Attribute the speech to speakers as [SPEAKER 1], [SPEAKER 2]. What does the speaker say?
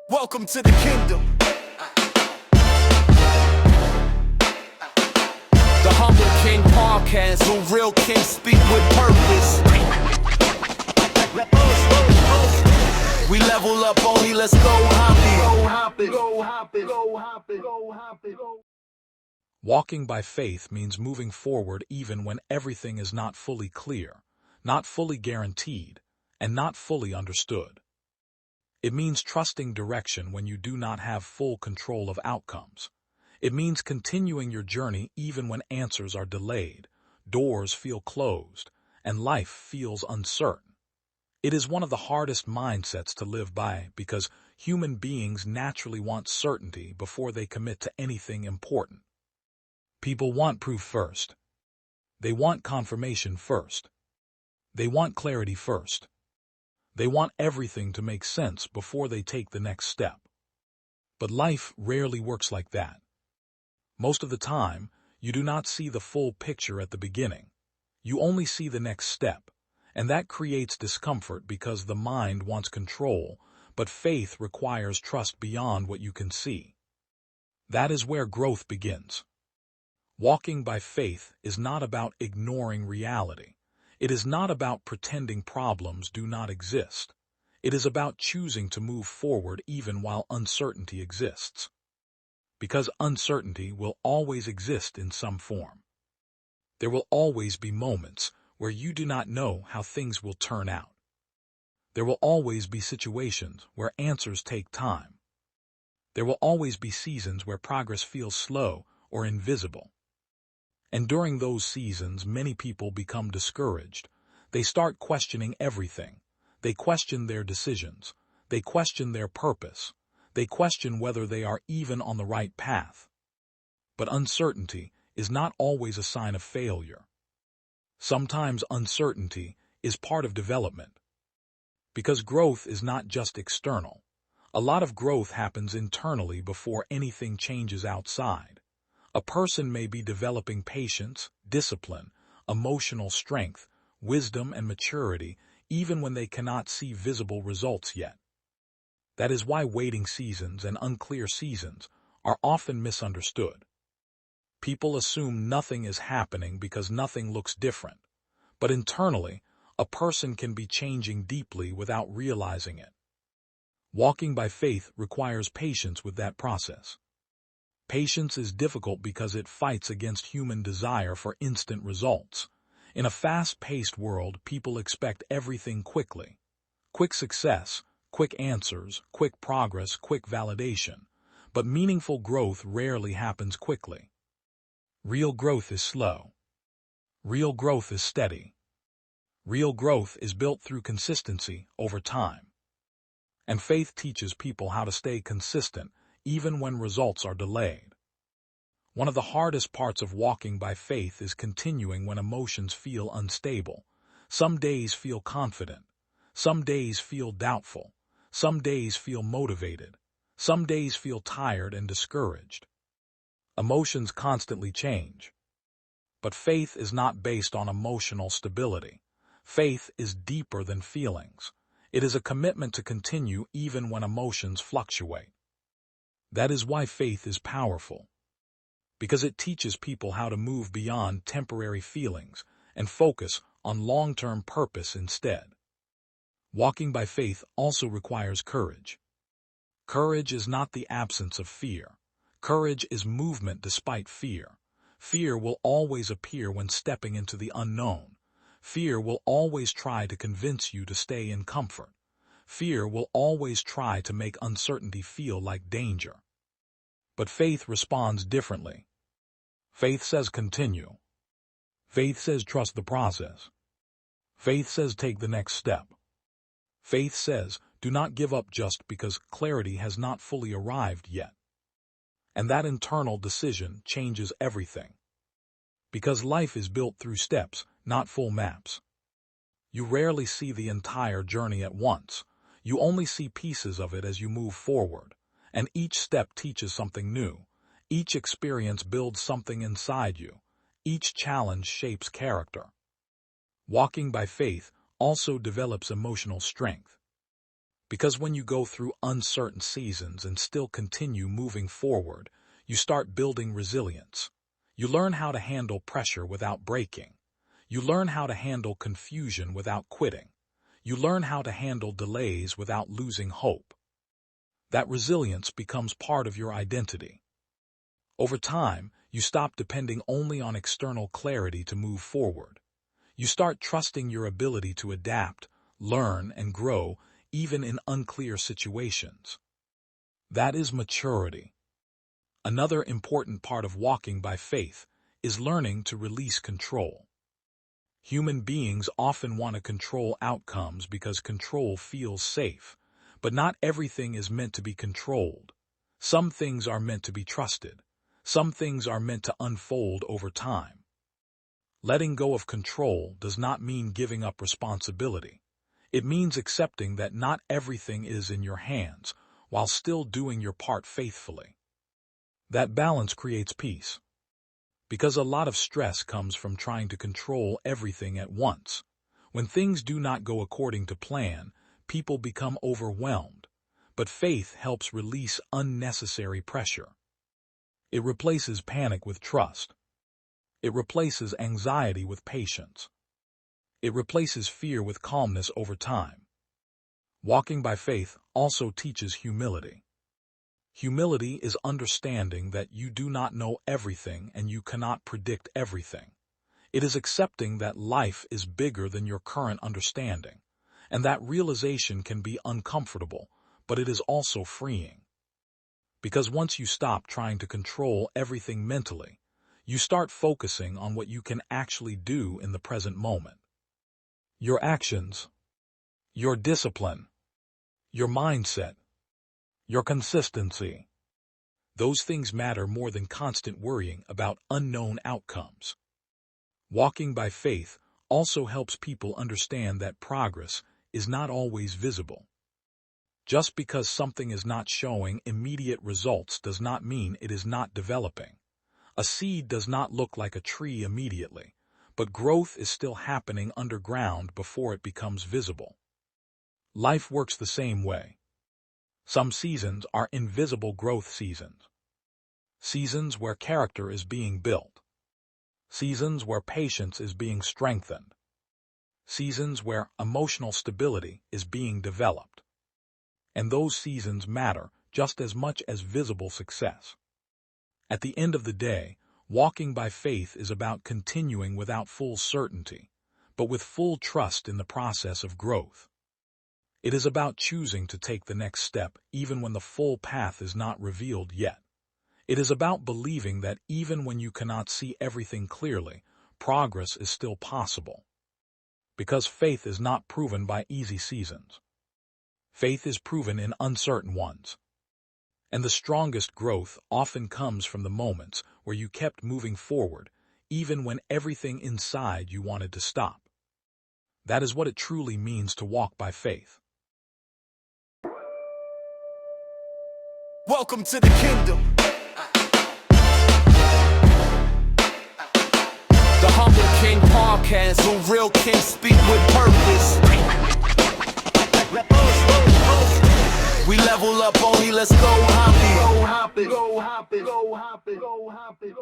[SPEAKER 1] Welcome to the kingdom. The Humble King Podcast, where real kings speak with purpose. We level up only, let's go hop it.
[SPEAKER 2] Walking by faith means moving forward even when everything is not fully clear, not fully guaranteed, and not fully understood. It means trusting direction when you do not have full control of outcomes. It means continuing your journey even when answers are delayed, doors feel closed, and life feels uncertain. It is one of the hardest mindsets to live by because human beings naturally want certainty before they commit to anything important. People want proof first. They want confirmation first. They want clarity first. They want everything to make sense before they take the next step. But life rarely works like that. Most of the time, you do not see the full picture at the beginning. You only see the next step, and that creates discomfort because the mind wants control, but faith requires trust beyond what you can see. That is where growth begins. Walking by faith is not about ignoring reality. It is not about pretending problems do not exist. It is about choosing to move forward even while uncertainty exists. Because uncertainty will always exist in some form. There will always be moments where you do not know how things will turn out. There will always be situations where answers take time. There will always be seasons where progress feels slow or invisible. And during those seasons, many people become discouraged. They start questioning everything. They question their decisions. They question their purpose. They question whether they are even on the right path. But uncertainty is not always a sign of failure. Sometimes uncertainty is part of development. Because growth is not just external. A lot of growth happens internally before anything changes outside. A person may be developing patience, discipline, emotional strength, wisdom, and maturity even when they cannot see visible results yet. That is why waiting seasons and unclear seasons are often misunderstood. People assume nothing is happening because nothing looks different, but internally, a person can be changing deeply without realizing it. Walking by faith requires patience with that process. Patience is difficult because it fights against human desire for instant results. In a fast-paced world, people expect everything quickly. Quick success, quick answers, quick progress, quick validation. But meaningful growth rarely happens quickly. Real growth is slow. Real growth is steady. Real growth is built through consistency over time. And faith teaches people how to stay consistent even when results are delayed. One of the hardest parts of walking by faith is continuing when emotions feel unstable. Some days feel confident. Some days feel doubtful. Some days feel motivated. Some days feel tired and discouraged. Emotions constantly change. But faith is not based on emotional stability. Faith is deeper than feelings. It is a commitment to continue even when emotions fluctuate. That is why faith is powerful. Because it teaches people how to move beyond temporary feelings and focus on long-term purpose instead. Walking by faith also requires courage. Courage is not the absence of fear. Courage is movement despite fear. Fear will always appear when stepping into the unknown. Fear will always try to convince you to stay in comfort. Fear will always try to make uncertainty feel like danger. But faith responds differently. Faith says continue. Faith says trust the process. Faith says take the next step. Faith says do not give up just because clarity has not fully arrived yet. And that internal decision changes everything. Because life is built through steps, not full maps. You rarely see the entire journey at once. You only see pieces of it as you move forward, and each step teaches something new. Each experience builds something inside you. Each challenge shapes character. Walking by faith also develops emotional strength. Because when you go through uncertain seasons and still continue moving forward, you start building resilience. You learn how to handle pressure without breaking. You learn how to handle confusion without quitting. You learn how to handle delays without losing hope. That resilience becomes part of your identity. Over time, you stop depending only on external clarity to move forward. You start trusting your ability to adapt, learn, and grow even in unclear situations. That is maturity. Another important part of walking by faith is learning to release control. Human beings often want to control outcomes because control feels safe, but not everything is meant to be controlled. Some things are meant to be trusted. Some things are meant to unfold over time. Letting go of control does not mean giving up responsibility. It means accepting that not everything is in your hands, while still doing your part faithfully. That balance creates peace. Because a lot of stress comes from trying to control everything at once. When things do not go according to plan, people become overwhelmed. But faith helps release unnecessary pressure. It replaces panic with trust. It replaces anxiety with patience. It replaces fear with calmness over time. Walking by faith also teaches humility. Humility is understanding that you do not know everything and you cannot predict everything. It is accepting that life is bigger than your current understanding, and that realization can be uncomfortable, but it is also freeing. Because once you stop trying to control everything mentally, you start focusing on what you can actually do in the present moment. Your actions, your discipline, your mindset, your consistency. Those things matter more than constant worrying about unknown outcomes. Walking by faith also helps people understand that progress is not always visible. Just because something is not showing immediate results does not mean it is not developing. A seed does not look like a tree immediately, but growth is still happening underground before it becomes visible. Life works the same way. Some seasons are invisible growth seasons. Seasons where character is being built. Seasons where patience is being strengthened. Seasons where emotional stability is being developed. And those seasons matter just as much as visible success. At the end of the day, walking by faith is about continuing without full certainty, but with full trust in the process of growth. It is about choosing to take the next step even when the full path is not revealed yet. It is about believing that even when you cannot see everything clearly, progress is still possible. Because faith is not proven by easy seasons. Faith is proven in uncertain ones. And the strongest growth often comes from the moments where you kept moving forward, even when everything inside you wanted to stop. That is what it truly means to walk by faith.
[SPEAKER 1] Welcome to the kingdom. The Humble King Podcast, where real kings speak with purpose. We level up only, let's go hoppy. Go hoppy. Go hoppy. Go hoppy. Go hoppy.